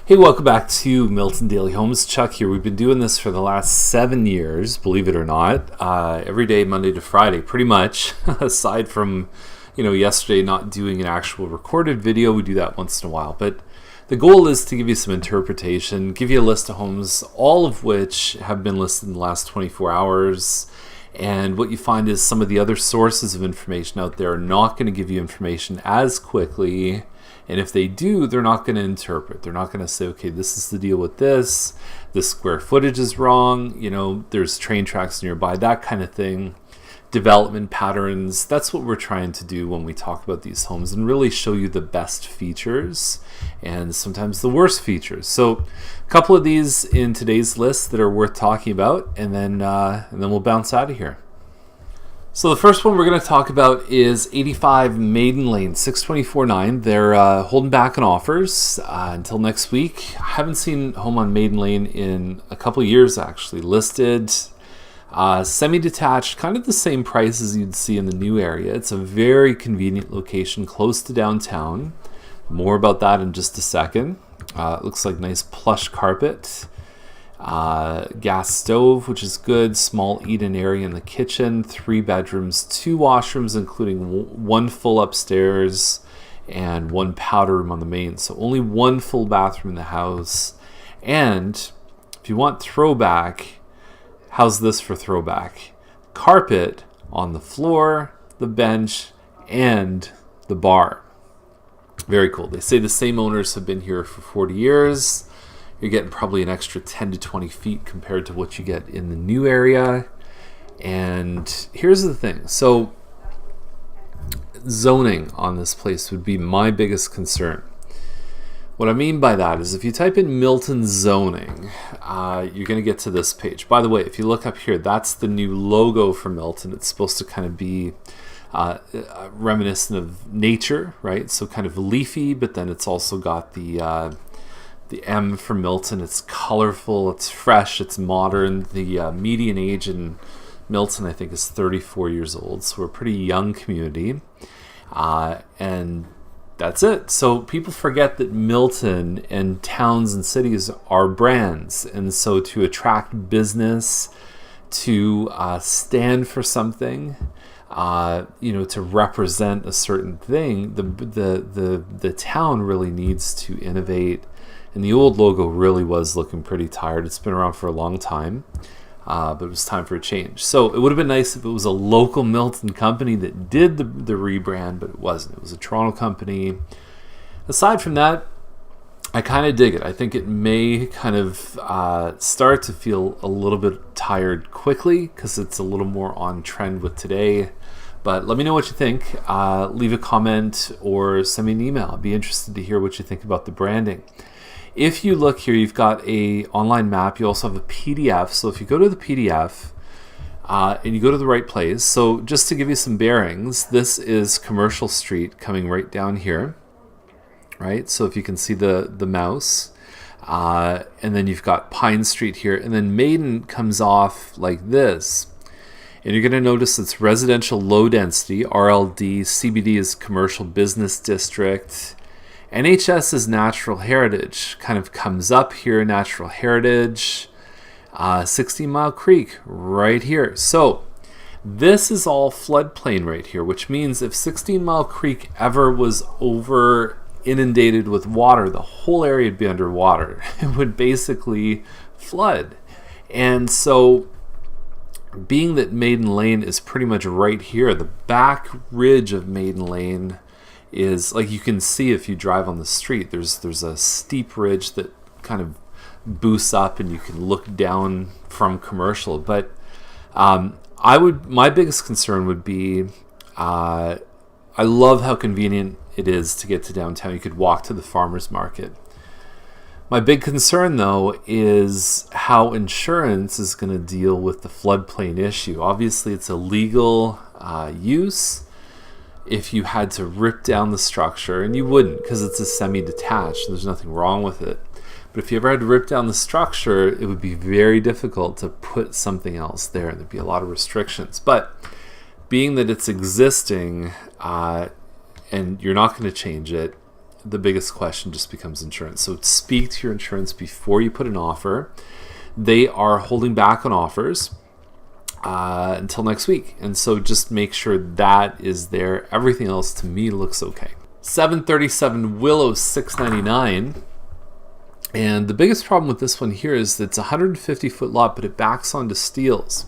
Hey, welcome back to Milton Daily Homes. Chuck here. We've been doing this for the last 7 years, believe it or not, every day, Monday to Friday, pretty much, aside from, yesterday not doing an actual recorded video. We do that once in a while. But the goal is to give you some interpretation, give you a list of homes, all of which have been listed in the last 24 hours. And what you find is some of the other sources of information out there are not going to give you information as quickly. And if they do, they're not going to interpret. They're not going to say, okay, this is the deal with this square footage is wrong, there's train tracks nearby, that kind of thing. Development patterns, that's what we're trying to do when we talk about these homes and really show you the best features and sometimes the worst features. So a couple of these in today's list that are worth talking about, and then we'll bounce out of here. So the first one we're going to talk about is 85 Maiden Lane, 624.9. They're holding back on offers until next week. I haven't seen a home on Maiden Lane in a couple of years, actually. Listed, semi-detached, kind of the same price as you'd see in the new area. It's a very convenient location, close to downtown. More about that in just a second. It looks like nice plush carpet. Gas stove, which is good. Small eat-in area in the kitchen. 3 bedrooms, 2 washrooms, including 1 full upstairs and 1 powder room on the main. So only 1 full bathroom in the house. And if you want throwback, how's this for throwback? Carpet on the floor, the bench, and the bar. Very cool. They say the same owners have been here for 40 years. You're getting probably an extra 10 to 20 feet compared to what you get in the new area. And here's the thing. So zoning on this place would be my biggest concern. What I mean by that is if you type in Milton zoning, you're going to get to this page. By the way, if you look up here, that's the new logo for Milton. It's supposed to kind of be reminiscent of nature, right? So kind of leafy, but then it's also got the M for Milton. It's colorful, it's fresh, it's modern. The median age in Milton, I think, is 34 years old. So we're a pretty young community. And that's it. So people forget that Milton and towns and cities are brands. And so to attract business, to stand for something, to represent a certain thing, the town really needs to innovate. And the old logo really was looking pretty tired. It's been around for a long time, but it was time for a change. So it would have been nice if it was a local Milton company that did the rebrand, but it wasn't. It was a Toronto company. Aside from that, I kind of dig it. I think it may kind of start to feel a little bit tired quickly because it's a little more on trend with today. But let me know what you think. Leave a comment or send me an email. I'd be interested to hear what you think about the branding. If you look here, you've got a online map. You also have a PDF. So if you go to the PDF and you go to the right place, so just to give you some bearings, this is Commercial Street coming right down here, right? So if you can see the mouse, and then you've got Pine Street here, and then Maiden comes off like this. And you're going to notice it's residential low density, RLD, CBD is commercial business district. NHS is natural heritage, kind of comes up here, natural heritage, 16 Mile Creek right here. So this is all floodplain right here, which means if 16 Mile Creek ever was over inundated with water, the whole area would be underwater. It would basically flood. And so being that Maiden Lane is pretty much right here, the back ridge of Maiden Lane is, like you can see if you drive on the street, there's a steep ridge that kind of boosts up and you can look down from Commercial. But my biggest concern would be, I love how convenient it is to get to downtown. You could walk to the farmer's market. My big concern, though, is how insurance is going to deal with the floodplain issue. Obviously, it's a legal use. If you had to rip down the structure, and you wouldn't because it's a semi-detached, there's nothing wrong with it. But if you ever had to rip down the structure, it would be very difficult to put something else there, and there'd be a lot of restrictions. But being that it's existing and you're not going to change it, the biggest question just becomes insurance. So speak to your insurance before you put an offer. They are holding back on offers until next week. And so just make sure that is there. Everything else to me looks okay. 737 Willows, $699. And the biggest problem with this one here is that it's a 150-foot lot, but it backs onto Steeles.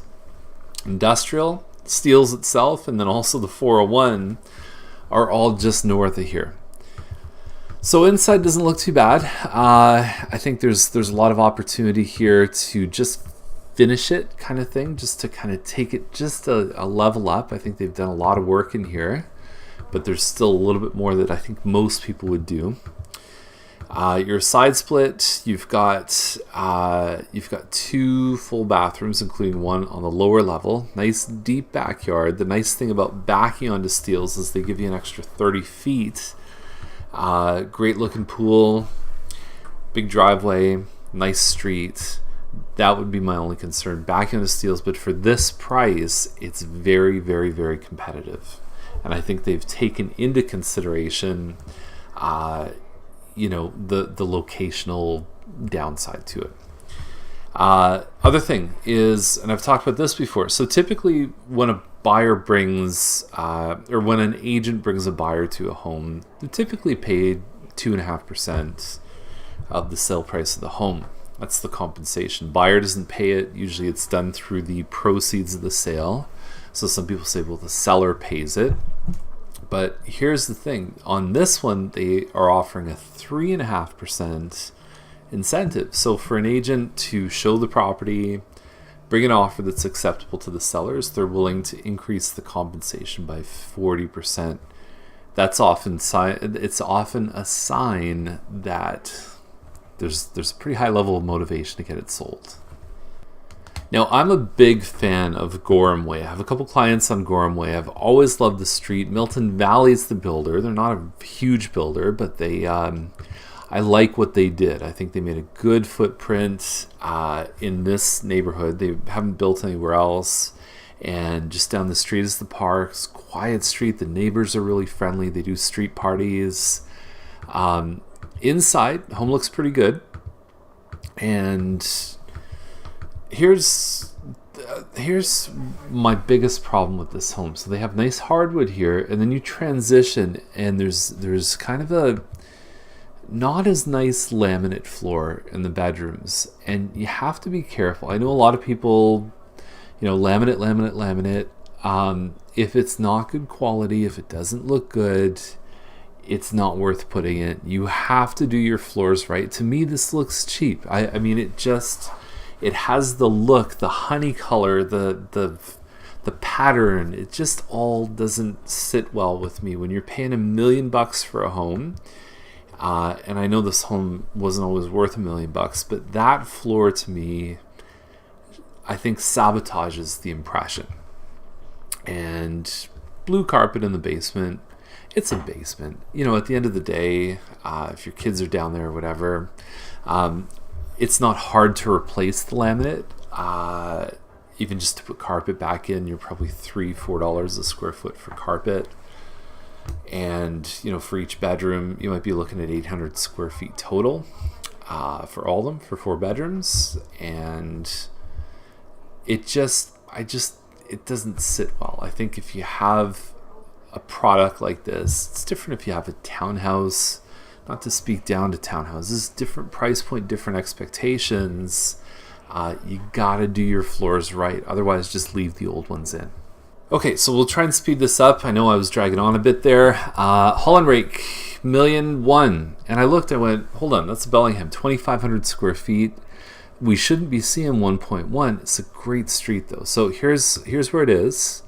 Industrial, Steeles itself, and then also the 401 are all just north of here. So inside doesn't look too bad. I think there's a lot of opportunity here to just finish it kind of thing, just to kind of take it just a level up. I think they've done a lot of work in here, but there's still a little bit more that I think most people would do. Your side split, you've got 2 full bathrooms, including one on the lower level. Nice deep backyard. The nice thing about backing onto Steeles is they give you an extra 30 feet. Great looking pool, big driveway, nice street. That would be my only concern, backing onto Steeles. But for this price, it's very, very, very competitive. And I think they've taken into consideration the locational downside to it. Other thing is, and I've talked about this before, so typically when a buyer brings, or when an agent brings a buyer to a home, they're typically paid 2.5% of the sale price of the home. That's the compensation. Buyer doesn't pay it. Usually it's done through the proceeds of the sale. So some people say, well, the seller pays it. But here's the thing. On this one, they are offering a 3.5% incentive. So for an agent to show the property, bring an offer that's acceptable to the sellers, they're willing to increase the compensation by 40%. It's often a sign that there's a pretty high level of motivation to get it sold. Now, I'm a big fan of Gorham Way. I have a couple clients on Gorham Way. I've always loved the street. Milton Valley's the builder. They're not a huge builder, but I like what they did. I think they made a good footprint in this neighborhood. They haven't built anywhere else. And just down the street is the parks. Quiet street. The neighbors are really friendly. They do street parties. Inside, home looks pretty good. And here's my biggest problem with this home. So they have nice hardwood here, and then you transition, and there's kind of a not as nice laminate floor in the bedrooms, and you have to be careful. I know a lot of people, laminate. If it's not good quality, if it doesn't look good, it's not worth putting in. You have to do your floors right. To me, this looks cheap. I mean, it has the look, the honey color, the pattern. It just all doesn't sit well with me. When you're paying $1 million for a home, and I know this home wasn't always worth $1 million, but that floor to me, I think sabotages the impression. And blue carpet in the basement. It's a basement. At the end of the day, if your kids are down there or whatever, it's not hard to replace the laminate. Even just to put carpet back in, you're probably $3-4 a square foot for carpet. And, for each bedroom, you might be looking at 800 square feet total for all of them, for 4 bedrooms. And it doesn't sit well. I think if you have a product like this, it's different if you have a townhouse. Not to speak down to townhouses, different price point, different expectations. You gotta do your floors right. Otherwise, just leave the old ones in. Okay, so we'll try and speed this up. I know I was dragging on a bit there. Holland Rake, $1,000,001. And I looked, I went, hold on, that's Bellingham, 2,500 square feet. We shouldn't be seeing 1.1. It's a great street though. So here's where it is.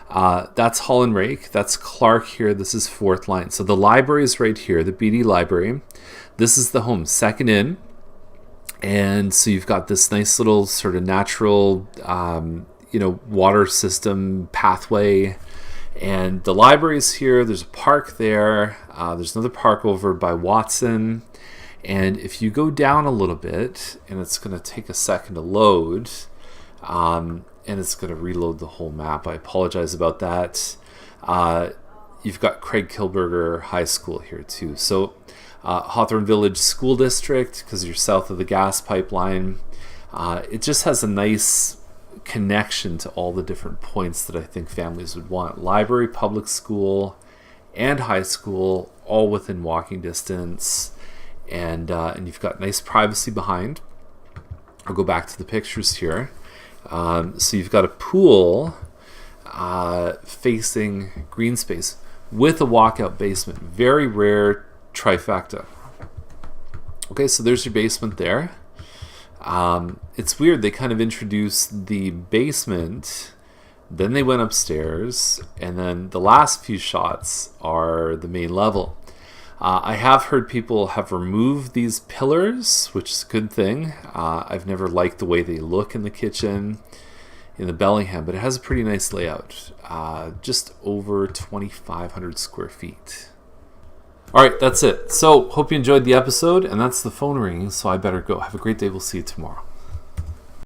That's Holland Rake. That's Clark here. This is 4th line. So the library is right here, the BD library. This is the home, second in. And so you've got this nice little sort of natural, water system pathway. And the library is here. There's a park there. There's another park over by Watson. And if you go down a little bit, and it's going to take a second to load, and it's going to reload the whole map. I apologize about that. you've got Craig Kilberger High School here too. So Hawthorne Village School District, because you're south of the gas pipeline. It just has a nice connection to all the different points that I think families would want. Library, public school, and high school, all within walking distance. And you've got nice privacy behind. I'll go back to the pictures here. So you've got a pool facing green space with a walkout basement. Very rare trifecta. Okay, so there's your basement there. It's weird, they kind of introduced the basement, then they went upstairs, and then the last few shots are the main level. I have heard people have removed these pillars, which is a good thing. I've never liked the way they look in the kitchen in the Bellingham, but it has a pretty nice layout. Just over 2,500 square feet. All right, that's it. So, hope you enjoyed the episode, and that's the phone ringing, so I better go. Have a great day. We'll see you tomorrow.